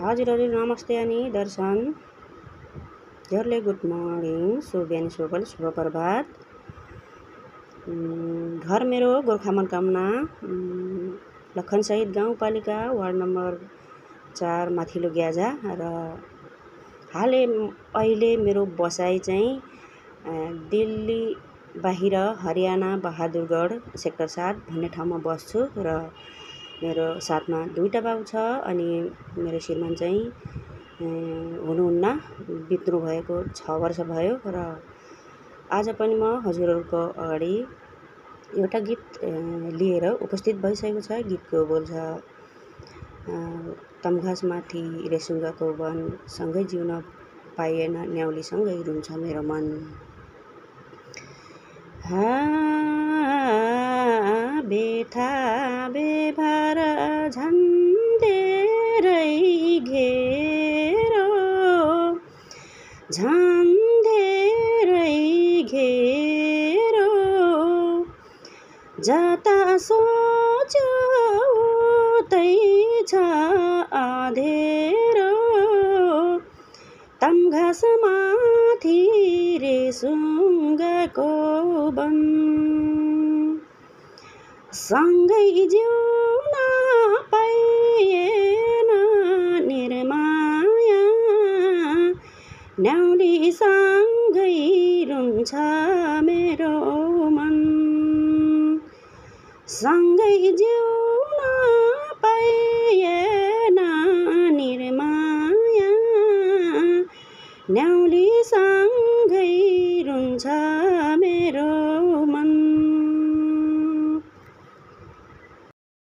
हजुरहरू नमस्ते अनि दर्शन हजुरले गुड मर्निङ, शुभ बिहानी, शुभ प्रभात। घर मेरो गोर्खा मनोकामना लखनसहित गाउँपालिका वार्ड नम्बर 4 माथिल्लो ग्याजा र अहिले मेरो बसाइ चाहिँ दिल्ली बाहिर हरियाणा बहादुरगढ सेक्टर 7 भन्ने ठाउँमा बस्छु र मेरो साथमा 2टा बाबु छ अनि मेरो श्रीमान चाहिँ हुनुहुन्न, बित्नु भएको 6 वर्ष भयो र आज पनि म हजुरहरूको अगाडि एउटा गीत लिएर उपस्थित भइसकेको छ। गीतको बोल छ तमघासमाथि रेसुङ्गाको वन, सँगै जिउन पाइएन न्याउलीसँगै रुन्छ मेरो मन। बेथा बेभार झन्डेरै घेरो, झन्डेरै घेरो, जता सोच्यो उतै छ अँधेरो, तमघासमाथि रेसुङ्गाको वन, सँगै जिउ